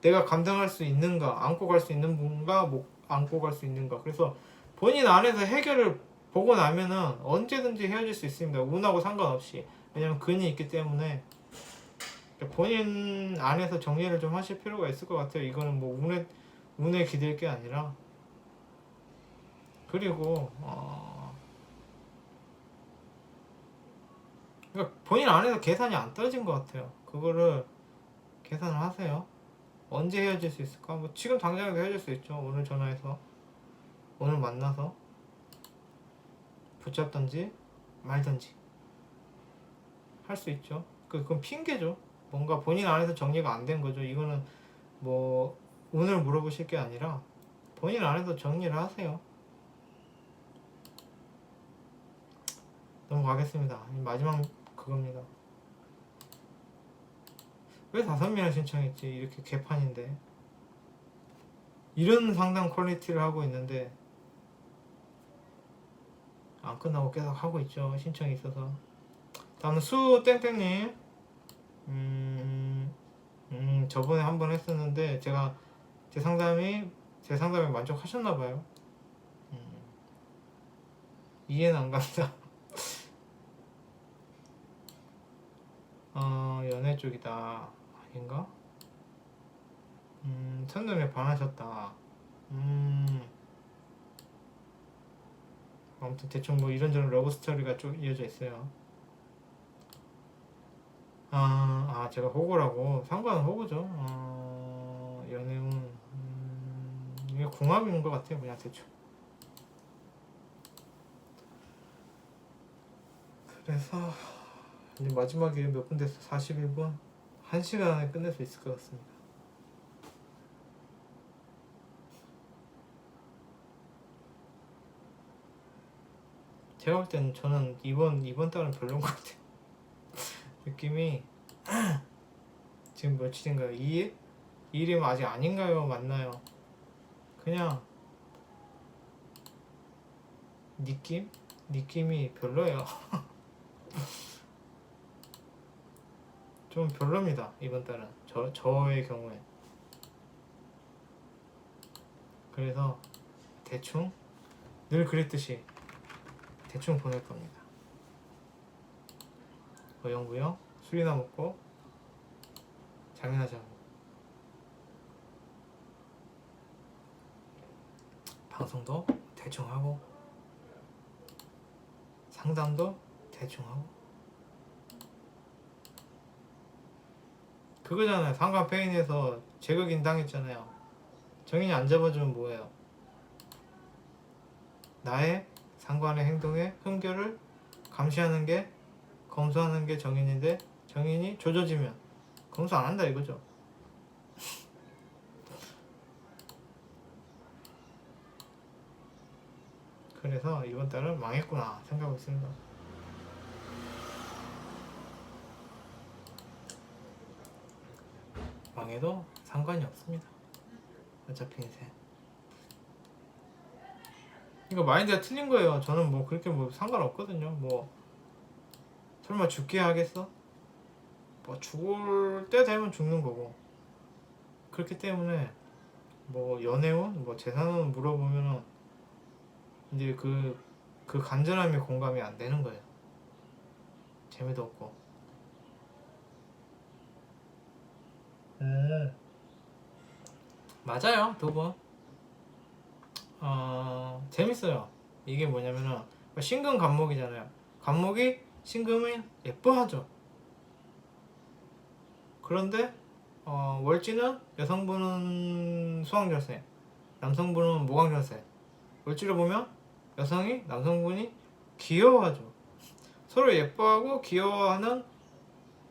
S1: 내가 감당할 수 있는가, 안고 갈 수 있는 분가 못 안고 갈 수 있는가. 그래서 본인 안에서 해결을 보고 나면은 언제든지 헤어질 수 있습니다. 운하고 상관없이. 왜냐면 근이 있기 때문에 본인 안에서 정리를 좀 하실 필요가 있을 것 같아요. 이거는 뭐 운에 기댈 게 아니라. 그리고 그러니까 본인 안에서 계산이 안 떨어진 것 같아요. 그거를 계산을 하세요. 언제 헤어질 수 있을까? 뭐 지금 당장에도 헤어질 수 있죠. 오늘 전화해서, 오늘 만나서 붙잡든지 말든지 할 수 있죠. 그건 핑계죠. 뭔가 본인 안에서 정리가 안 된 거죠. 이거는 뭐 운을 물어보실 게 아니라 본인 안에서 정리를 하세요. 넘어가겠습니다. 마지막 그겁니다. 왜 5명을 신청했지? 이렇게 개판인데. 이런 상담 퀄리티를 하고 있는데 안 끝나고 계속 하고 있죠. 신청이 있어서. 다음은 수땡땡님. 저번에 한번 했었는데 제가 제 상담에 만족하셨나봐요. 이해는 안 갑니다. 연애 쪽이다. 아닌가? 첫눈에 반하셨다. 아무튼 대충 뭐 이런저런 러브 스토리가 좀 이어져 있어요. 제가 호구라고. 상관은 호구죠. 연애운. 이게 궁합인 것 같아요. 그냥 대충. 그래서 이제 마지막에 몇 분 됐어? 41분? 1시간 안에 끝낼 수 있을 것 같습니다. 제가 볼 때는 저는 이번 달은 별로인 것 같아요. 느낌이 지금 며칠인가요? 2일? 2일이면 아직 아닌가요? 맞나요? 그냥 느낌이 별로예요. 좀 별로입니다. 이번 달은 저의 경우에. 그래서 대충 늘 그랬듯이 대충 보낼 겁니다. 어영부영 술이나 먹고 잠이나 자고 방송도 대충 하고 상담도 대충 하고 그거잖아요. 상관 페인에서 제극인 당했잖아요. 정인이 안 잡아주면 뭐예요? 나의 상관의 행동에 흠결을 감시하는 게 검수하는 게 정인인데 정인이 조져지면 검수 안 한다 이거죠. 그래서 이번 달은 망했구나 생각하고 있습니다. 망해도 상관이 없습니다. 어차피 인생. 이거 마인드가 틀린 거예요. 저는 뭐 그렇게 뭐 상관없거든요. 뭐 설마 죽게 하겠어? 뭐 죽을 때 되면 죽는 거고. 그렇기 때문에 뭐 연애운, 뭐 재산운 물어보면은 이제 그 간절함이 공감이 안 되는 거예요. 재미도 없고. 맞아요, 두 분. 재밌어요. 이게 뭐냐면은 신금 간목이잖아요. 간목이 신금을 예뻐하죠. 그런데 월지는 여성분은 수왕절세, 남성분은 모광절세. 월지를 보면 여성이 남성분이 귀여워하죠. 서로 예뻐하고 귀여워하는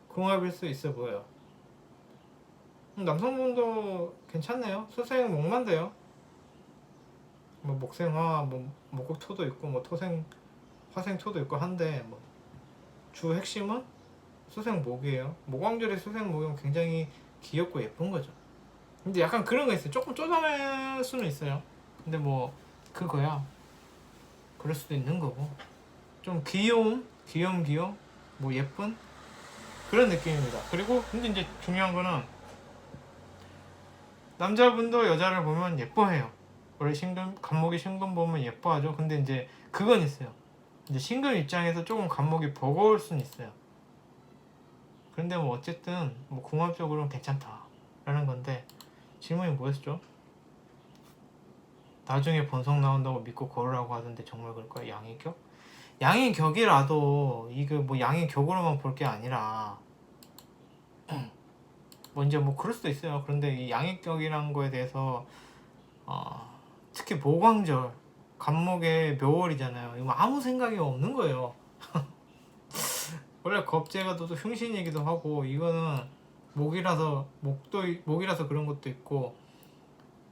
S1: 궁합일 수 있어 보여요. 남성분도 괜찮네요. 수생 목만 돼요. 뭐 목생화, 뭐 목국토도 있고 뭐 토생, 화생토도 있고 한데 뭐 주 핵심은 수생목이에요. 목왕절의 수생목은 굉장히 귀엽고 예쁜 거죠. 근데 약간 그런 거 있어요. 조금 쪼잔할 수는 있어요. 근데 뭐 그거야. 그럴 수도 있는 거고. 좀 귀여움, 뭐 예쁜 그런 느낌입니다. 그리고 근데 이제 중요한 거는 남자분도 여자를 보면 예뻐해요. 원래 신금 간목이 신금 보면 예뻐하죠. 근데 이제 그건 있어요. 이제 신금 입장에서 조금 간목이 버거울 수는 있어요. 그런데 뭐 어쨌든 뭐 궁합적으로는 괜찮다라는 건데, 질문이 뭐였죠? 나중에 본성 나온다고 믿고 걸으라고 하던데 정말 그럴까요? 양의격? 양의격이라도 이거 뭐 양의격으로만 볼 게 아니라 뭐 이제 뭐 그럴 수도 있어요. 그런데 이 양의격이라는 거에 대해서 특히 모광절 간목의 묘월이잖아요. 이거 아무 생각이 없는 거예요. 원래 겁재가 또 흉신이기도 하고, 이거는 목이라서 그런 것도 있고,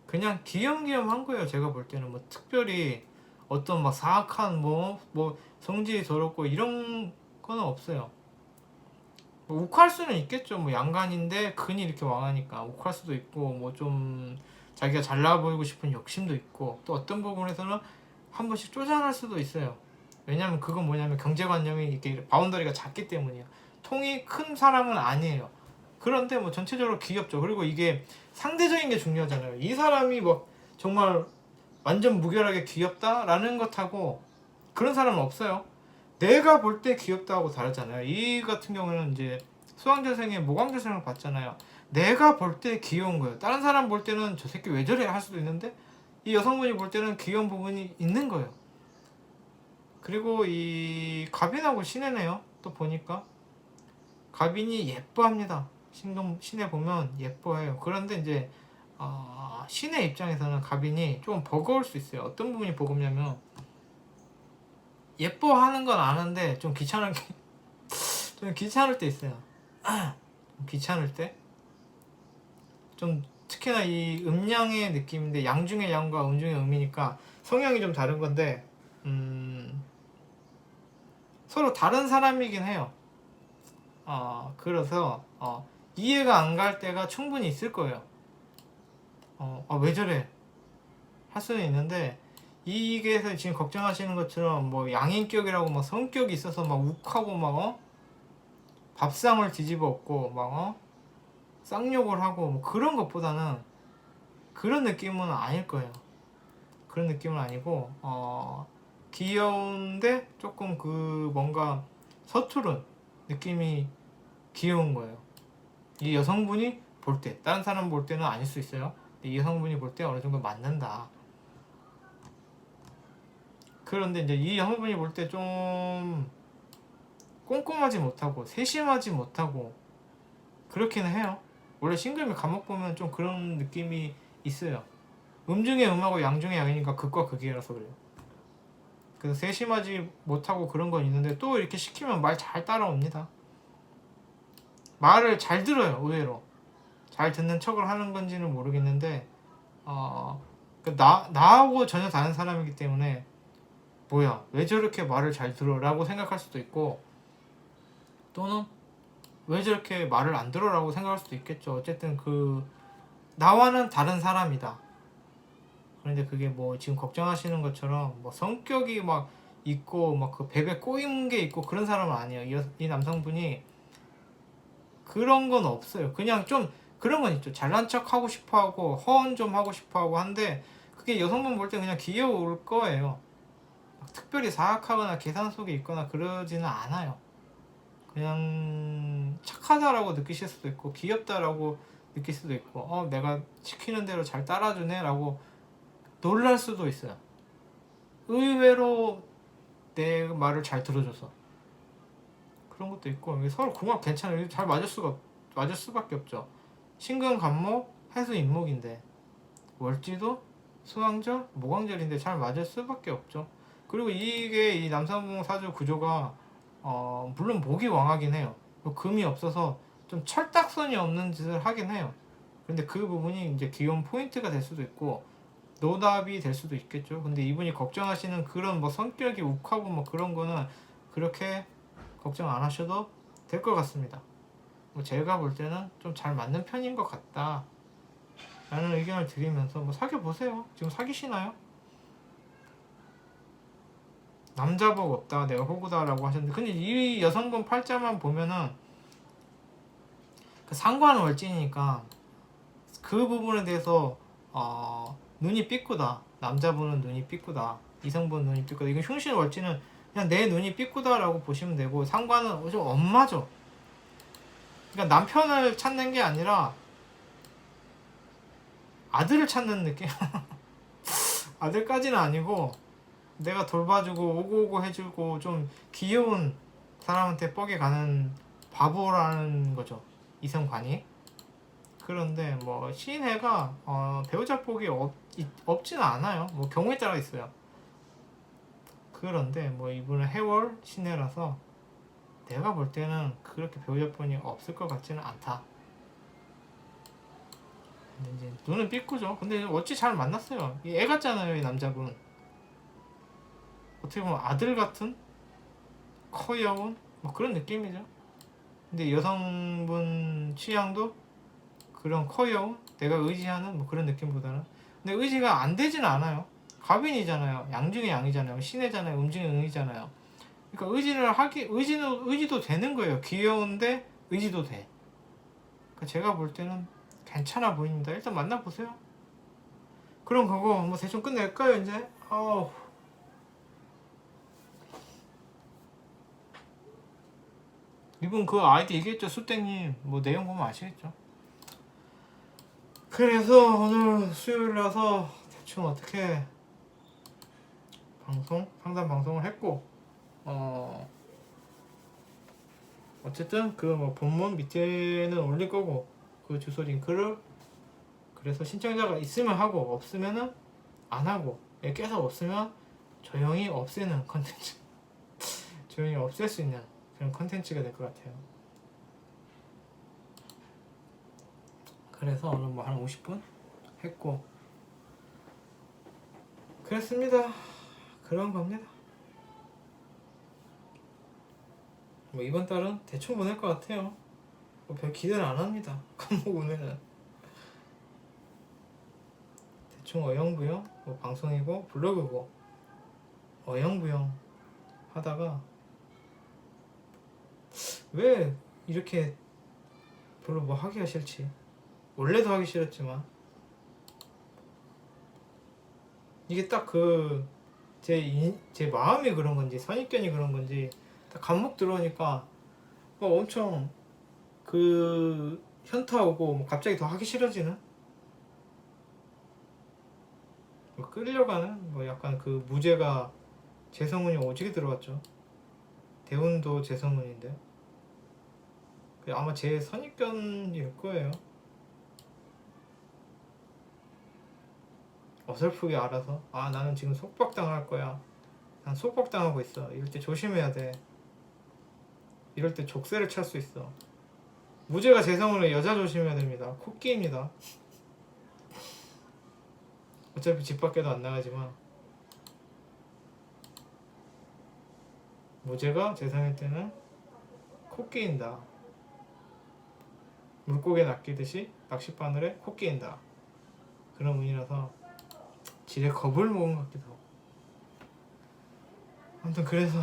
S1: 그냥 귀염귀염한 거예요. 제가 볼 때는 뭐 특별히 어떤 막 사악한 뭐 성질이 더럽고 이런 거는 없어요. 뭐 욱할 수는 있겠죠. 뭐 양간인데 근이 이렇게 왕하니까 욱할 수도 있고, 뭐 좀 자기가 잘나 보이고 싶은 욕심도 있고, 또 어떤 부분에서는 한 번씩 쪼잔할 수도 있어요. 왜냐면 그건 뭐냐면 경제관념이 이렇게 바운더리가 작기 때문이에요. 통이 큰 사람은 아니에요. 그런데 뭐 전체적으로 귀엽죠. 그리고 이게 상대적인 게 중요하잖아요. 이 사람이 뭐 정말 완전 무결하게 귀엽다라는 것하고 그런 사람은 없어요. 내가 볼 때 귀엽다고 다르잖아요. 이 같은 경우는 이제 수왕재생의 모광재생을 봤잖아요. 내가 볼 때 귀여운 거예요. 다른 사람 볼 때는 저 새끼 왜 저래 할 수도 있는데, 이 여성분이 볼 때는 귀여운 부분이 있는 거예요. 그리고 이 갑인하고 신해네요. 또 보니까 갑인이 예뻐합니다. 신에 보면 예뻐해요. 그런데 이제 신의 입장에서는 갑인이 좀 버거울 수 있어요. 어떤 부분이 버겁냐면, 예뻐하는 건 아는데 좀 귀찮을 때 있어요. 귀찮을 때 좀, 특히나 이 음양의 느낌인데, 양 중에 양과 음 중에 음이니까 성향이 좀 다른 건데, 서로 다른 사람이긴 해요. 그래서 이해가 안 갈 때가 충분히 있을 거예요. 왜 저래 할 수는 있는데, 이게서 지금 걱정하시는 것처럼 뭐 양인격이라고 막 성격이 있어서 막 욱하고 막 밥상을 뒤집어 엎고 막 쌍욕을 하고 뭐 그런 것보다는 그런 느낌은 아닐 거예요. 그런 느낌은 아니고 귀여운데 조금 그 뭔가 서투른 느낌이 귀여운 거예요. 이 여성분이 볼 때, 다른 사람 볼 때는 아닐 수 있어요. 이 여성분이 볼 때 어느 정도 맞는다. 그런데 이제 이 여성분이 볼 때 좀 꼼꼼하지 못하고 세심하지 못하고 그렇기는 해요. 원래 싱글미 감옥 보면 좀 그런 느낌이 있어요. 음 중에 음하고 양 중에 양이니까 극과 극이라서 그래요. 그래서 세심하지 못하고 그런 건 있는데, 또 이렇게 시키면 말 잘 따라옵니다. 말을 잘 들어요. 의외로 잘 듣는 척을 하는 건지는 모르겠는데, 나하고 전혀 다른 사람이기 때문에 뭐야 왜 저렇게 말을 잘 들어 라고 생각할 수도 있고, 또는 왜 저렇게 말을 안 들어 라고 생각할 수도 있겠죠. 어쨌든 나와는 다른 사람이다. 그런데 그게 뭐 지금 걱정하시는 것처럼 뭐 성격이 막 있고 막 그 뱀에 꼬인 게 있고 그런 사람은 아니에요. 이 남성분이 그런 건 없어요. 그냥 좀 그런 건 있죠. 잘난 척 하고 싶어 하고 허언 좀 하고 싶어 하고 한데, 그게 여성분 볼 때 그냥 귀여울 거예요. 특별히 사악하거나 계산 속에 있거나 그러지는 않아요. 그냥 착하다라고 느끼실 수도 있고, 귀엽다라고 느낄 수도 있고, 내가 시키는 대로 잘 따라주네 라고 놀랄 수도 있어요. 의외로 내 말을 잘 들어줘서 그런 것도 있고, 서로 궁합 괜찮아요. 잘 맞을 수밖에 없죠. 신금 간목 해수 인목인데, 월지도 수왕절 모광절인데 잘 맞을 수밖에 없죠. 그리고 이게 이 남산봉 사주 구조가 물론 목이 왕하긴 해요. 금이 없어서 좀 철딱선이 없는 짓을 하긴 해요. 근데 그 부분이 이제 귀여운 포인트가 될 수도 있고 노답이 될 수도 있겠죠. 근데 이분이 걱정하시는 그런 뭐 성격이 욱하고 뭐 그런 거는 그렇게 걱정 안 하셔도 될 것 같습니다. 뭐 제가 볼 때는 좀 잘 맞는 편인 것 같다 라는 의견을 드리면서 뭐 사귀어 보세요. 지금 사귀시나요? 남자복 없다 내가 호구다 라고 하셨는데, 근데 이 여성분 팔자만 보면은 그 상관월진이니까 그 부분에 대해서 눈이 삐꾸다 남자분은 눈이 삐꾸다, 이성분 눈이 삐꾸다. 이건 흉신월지는 그냥 내 눈이 삐꾸다라고 보시면 되고, 상관은 좀 엄마죠. 그러니까 남편을 찾는 게 아니라 아들을 찾는 느낌? 아들까지는 아니고 내가 돌봐주고 오고오고 해주고 좀 귀여운 사람한테 뻑이 가는 바보라는 거죠, 이성관이. 그런데 뭐 시인애가 배우자 복이 없지는 않아요. 뭐 경우에 따라 있어요. 그런데 뭐 이분은 해월 신애라서 내가 볼 때는 그렇게 배우자 복이 없을 것 같지는 않다. 근데 이제 눈은 삐꾸죠. 근데 어찌 잘 만났어요. 애 같잖아요, 이 남자분. 어떻게 보면 아들 같은 커여운 뭐 그런 느낌이죠. 근데 여성분 취향도 그런 커여운 내가 의지하는 뭐 그런 느낌보다는, 근데 의지가 안 되지는 않아요. 갑인이잖아요. 양 중에 양이잖아요. 신애잖아요. 중에 음이잖아요. 그러니까 의지도 되는 거예요. 귀여운데 의지도 돼. 그러니까 제가 볼 때는 괜찮아 보입니다. 일단 만나보세요. 그럼 그거 뭐 대충 끝낼까요 이제? 이분 그 아이디 얘기했죠, 수땡님. 뭐 내용 보면 아시겠죠. 그래서 오늘 수요일이라서 대충 어떻게 상담 방송을 했고, 어쨌든 그 뭐 본문 밑에는 올릴 거고, 그 주소 링크를, 그래서 신청자가 있으면 하고 없으면은 안 하고, 계속 없으면 조용히 없애는 컨텐츠 조용히 없앨 수 있는 그런 컨텐츠가 될 것 같아요. 그래서 오늘 뭐 한 50분 했고 그랬습니다. 그런 겁니다. 뭐 이번 달은 대충 보낼 것 같아요. 뭐 별 기대는 안 합니다. 간목 오면은 대충 어영부영, 뭐 방송이고 블로그고 어영부영 하다가 왜 이렇게 별로 뭐 하기가 싫지. 원래도 하기 싫었지만 이게 딱 그 제 마음이 그런 건지 선입견이 그런 건지 딱 간목 들어오니까 엄청 그 현타 오고 뭐 갑자기 더 하기 싫어지는, 뭐 끌려가는, 뭐 약간 그 무죄가 재성운이 오지게 들어왔죠. 대운도 재성운인데 아마 제 선입견일 거예요. 어설프게 알아서 나는 지금 속박당할 거야, 난 속박당하고 있어, 이럴 때 조심해야 돼, 이럴 때 족쇄를 찰 수 있어. 무죄가 재성운을 여자 조심해야 됩니다. 코끼입니다. 어차피 집 밖에도 안 나가지만 무죄가 재성일 때는 코 끼인다. 물고기에 낚이듯이 낚싯바늘에 코 끼인다. 그런 운이라서 지레 겁을 먹은 것 같기도 하고. 아무튼 그래서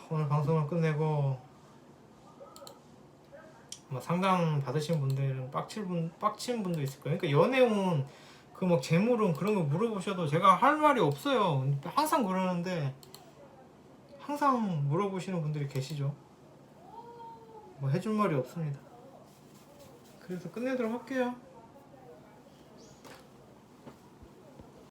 S1: 오늘 방송을 끝내고, 상담 받으신 분들은 빡친 분도 있을 거예요. 그러니까 연애운 그 막 재물운 그런 거 물어보셔도 제가 할 말이 없어요. 항상 그러는데 항상 물어보시는 분들이 계시죠. 뭐 해줄 말이 없습니다. 그래서 끝내도록 할게요.